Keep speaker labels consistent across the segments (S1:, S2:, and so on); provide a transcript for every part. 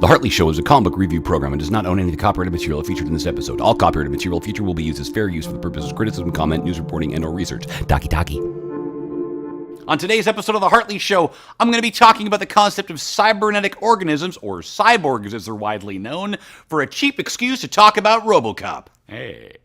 S1: The Hartley Show is a comic book review program and does not own any of the copyrighted material featured in this episode. All copyrighted material featured will be used as fair use for the purposes of criticism, comment, news reporting, and/or research. Taki. On today's episode of The Hartley Show, I'm going to be talking about the concept of cybernetic organisms, or cyborgs as they're widely known, for a cheap excuse to talk about Robocop. Hey.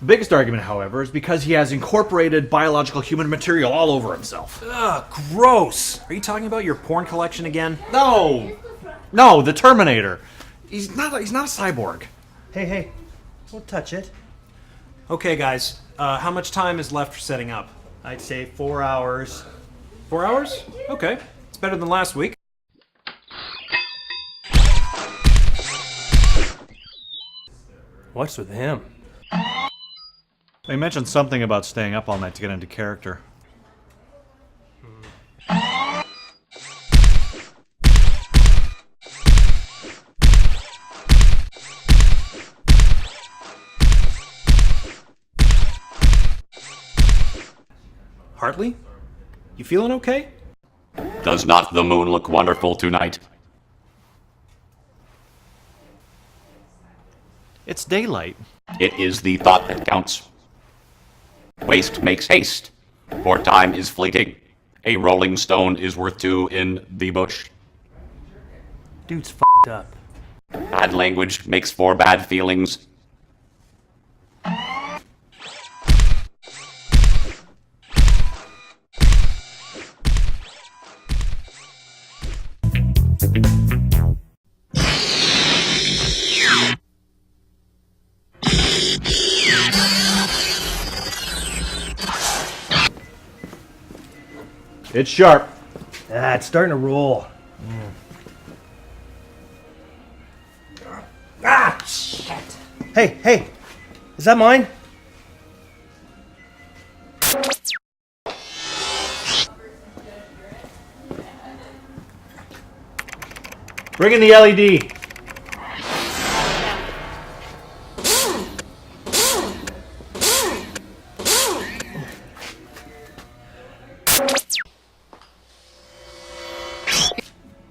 S2: The biggest argument, however, is because he has incorporated biological human material all over himself.
S3: Ugh, gross! Are you talking about your porn collection again?
S2: No, the Terminator. He's not a cyborg.
S4: Hey, don't touch it.
S3: Okay, guys, how much time is left for setting up?
S4: I'd say 4 hours.
S3: 4 hours? Okay, it's better than last week.
S4: What's with him?
S2: They mentioned something about staying up all night to get into character.
S3: Hartley? You feeling okay?
S1: Does not the moon look wonderful tonight?
S2: It's daylight.
S1: It is the thought that counts. Waste makes haste, for time is fleeting. A rolling stone is worth two in the bush.
S4: Dude's f***ed up.
S1: Bad language makes for bad feelings.
S2: It's sharp.
S4: It's starting to roll. Ah, shit. Hey, is that mine?
S2: Bring in the LED.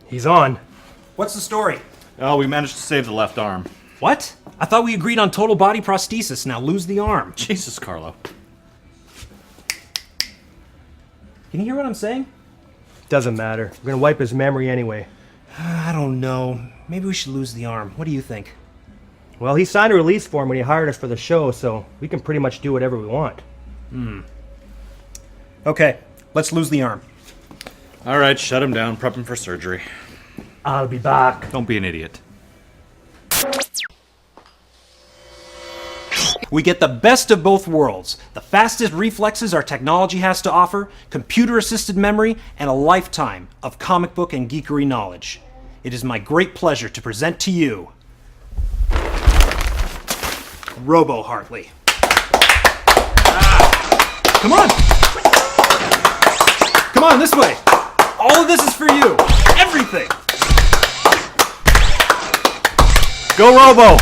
S4: He's on.
S3: What's the story?
S2: Oh, we managed to save the left arm.
S3: What? I thought we agreed on total body prosthesis, now lose the arm.
S2: Jesus, Carlo.
S3: Can you hear what I'm saying?
S4: Doesn't matter. We're gonna wipe his memory anyway.
S3: I don't know. Maybe we should lose the arm. What do you think?
S4: Well, he signed a release form when he hired us for the show, so we can pretty much do whatever we want.
S3: Okay, let's lose the arm.
S2: All right, shut him down. Prep him for surgery.
S4: I'll be back.
S2: Don't be an idiot.
S3: We get the best of both worlds. The fastest reflexes our technology has to offer, computer-assisted memory, and a lifetime of comic book and geekery knowledge. It is my great pleasure to present to you Robo-Hartley. Come on! Come on, this way! All of this is for you! Everything!
S2: Go Robo!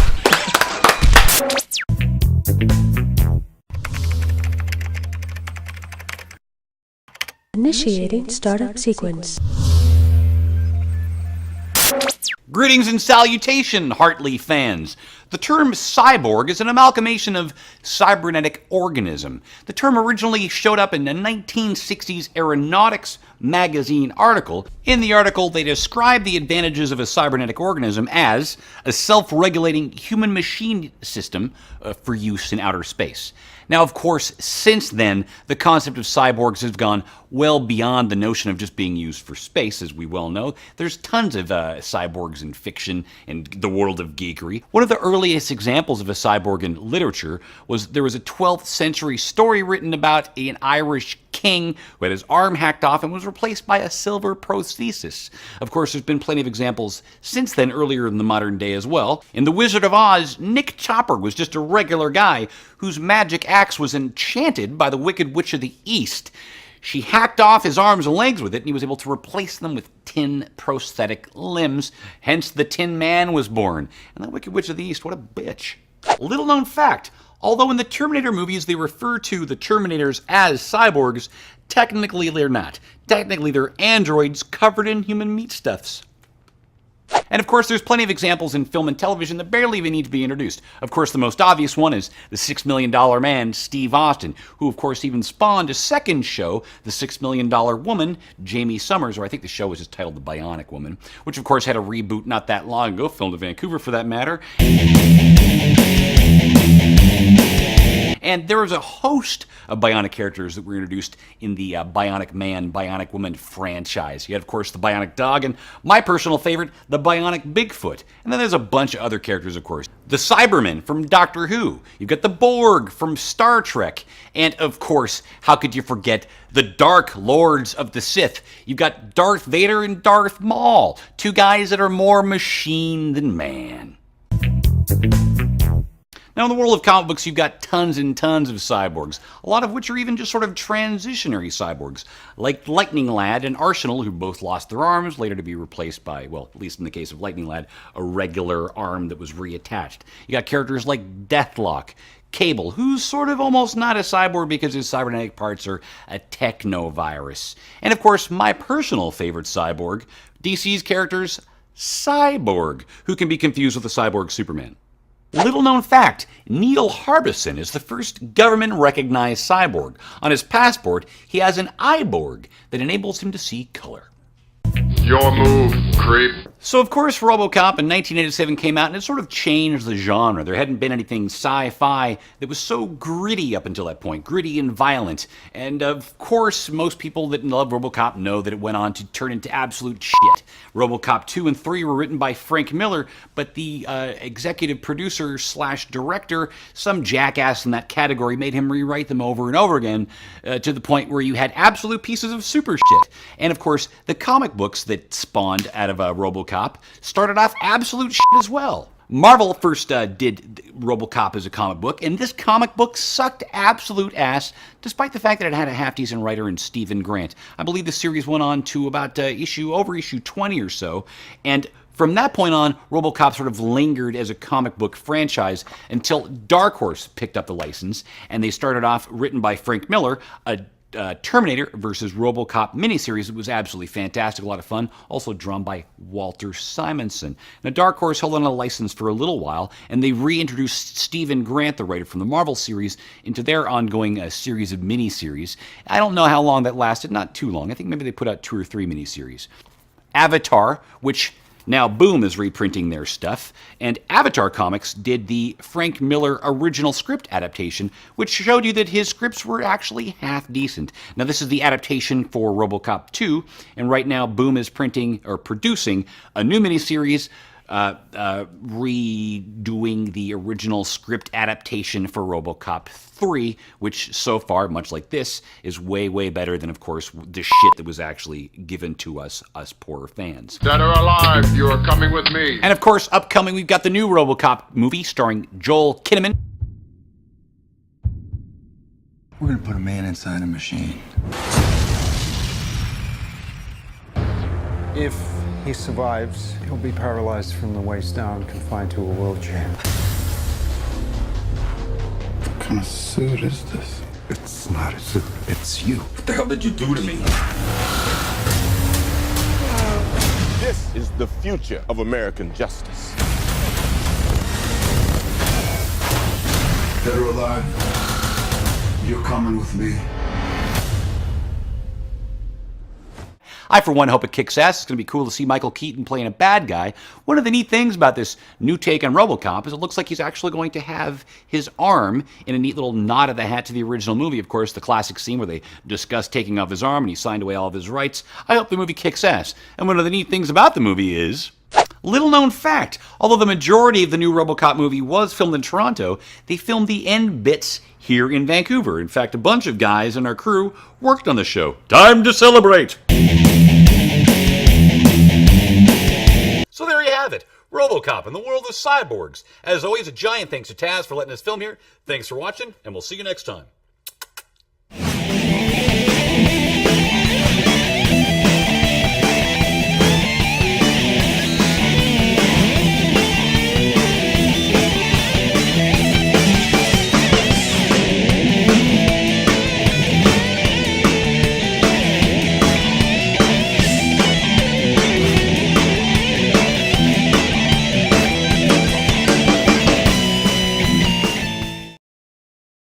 S5: Initiating startup sequence.
S1: Greetings and salutation, Hartley fans. The term cyborg is an amalgamation of cybernetic organism. The term originally showed up in a 1960s Aeronautics magazine article. In the article, they described the advantages of a cybernetic organism as a self-regulating human-machine system for use in outer space. Now, of course, since then, the concept of cyborgs has gone well beyond the notion of just being used for space, as we well know. There's tons of cyborgs in fiction and the world of geekery. One of the earliest examples of a cyborg in literature was there was a 12th century story written about an Irish king who had his arm hacked off and was replaced by a silver prosthesis. Of course, there's been plenty of examples since then, earlier in the modern day as well. In The Wizard of Oz, Nick Chopper was just a regular guy whose magic axe was enchanted by the Wicked Witch of the East. She hacked off his arms and legs with it, and he was able to replace them with tin prosthetic limbs. Hence, the Tin Man was born. And the Wicked Witch of the East, what a bitch. Little known fact, although in the Terminator movies they refer to the Terminators as cyborgs, technically they're not. Technically they're androids covered in human meat stuffs. And of course, there's plenty of examples in film and television that barely even need to be introduced. Of course, the most obvious one is the $6 Million Man, Steve Austin, who of course even spawned a second show, The $6 Million Woman, Jamie Summers, or I think the show was just titled The Bionic Woman, which of course had a reboot not that long ago, filmed in Vancouver for that matter. And there was a host of Bionic characters that were introduced in the Bionic Man, Bionic Woman franchise. You had, of course, the Bionic Dog, and my personal favorite, the Bionic Bigfoot. And then there's a bunch of other characters, of course. The Cybermen from Doctor Who. You've got the Borg from Star Trek. And, of course, how could you forget the Dark Lords of the Sith? You've got Darth Vader and Darth Maul, two guys that are more machine than man. Now, in the world of comic books, you've got tons and tons of cyborgs, a lot of which are even just sort of transitionary cyborgs, like Lightning Lad and Arsenal, who both lost their arms, later to be replaced by, well, at least in the case of Lightning Lad, a regular arm that was reattached. You got characters like Deathlock, Cable, who's sort of almost not a cyborg because his cybernetic parts are a technovirus. And of course, my personal favorite cyborg, DC's characters, Cyborg, who can be confused with the cyborg Superman. Little known fact, Neil Harbison is the first government-recognized cyborg. On his passport, he has an eyeborg that enables him to see color.
S5: Your move, creep.
S1: So, of course, Robocop in 1987 came out, and it sort of changed the genre. There hadn't been anything sci-fi that was so gritty up until that point, gritty and violent. And, of course, most people that love Robocop know that it went on to turn into absolute shit. Robocop 2 and 3 were written by Frank Miller, but the executive producer / director, some jackass in that category, made him rewrite them over and over again to the point where you had absolute pieces of super shit. And, of course, the comic books that spawned out of Robocop started off absolute shit as well. Marvel first did Robocop as a comic book, and this comic book sucked absolute ass, despite the fact that it had a half-decent writer in Stephen Grant. I believe the series went on to about issue 20 or so, and from that point on, Robocop sort of lingered as a comic book franchise until Dark Horse picked up the license, and they started off written by Frank Miller, a Terminator versus Robocop miniseries. It was absolutely fantastic, a lot of fun. Also drawn by Walter Simonson. Now, Dark Horse held on a license for a little while, and they reintroduced Stephen Grant, the writer from the Marvel series, into their ongoing series of miniseries. I don't know how long that lasted, not too long. I think maybe they put out 2 or 3 miniseries. Avatar, which now Boom is reprinting their stuff, and Avatar Comics did the Frank Miller original script adaptation, which showed you that his scripts were actually half decent. Now, this is the adaptation for Robocop 2, and right now Boom is producing a new miniseries redoing the original script adaptation for Robocop 3, which so far, much like this, is way, way better than, of course, the shit that was actually given to us poor fans.
S5: Dead or alive, you are coming with me.
S1: And of course, upcoming, we've got the new Robocop movie starring Joel Kinnaman.
S6: We're gonna put a man inside a machine.
S7: If he survives, he'll be paralyzed from the waist down, confined to a wheelchair.
S6: What kind of suit is this?
S8: It's not a suit, it's you.
S6: What the hell did you do to me?
S9: This is the future of American justice.
S6: Dead or alive, you're coming with me.
S1: I, for one, hope it kicks ass. It's going to be cool to see Michael Keaton playing a bad guy. One of the neat things about this new take on Robocop is it looks like he's actually going to have his arm in a neat little nod of the hat to the original movie. Of course, the classic scene where they discuss taking off his arm and he signed away all of his rights. I hope the movie kicks ass. And one of the neat things about the movie is, little known fact, although the majority of the new Robocop movie was filmed in Toronto, they filmed the end bits here in Vancouver. In fact, a bunch of guys in our crew worked on the show. Time to celebrate! So there you have it, Robocop in the world of cyborgs. As always, a giant thanks to Taz for letting us film here. Thanks for watching, and we'll see you next time.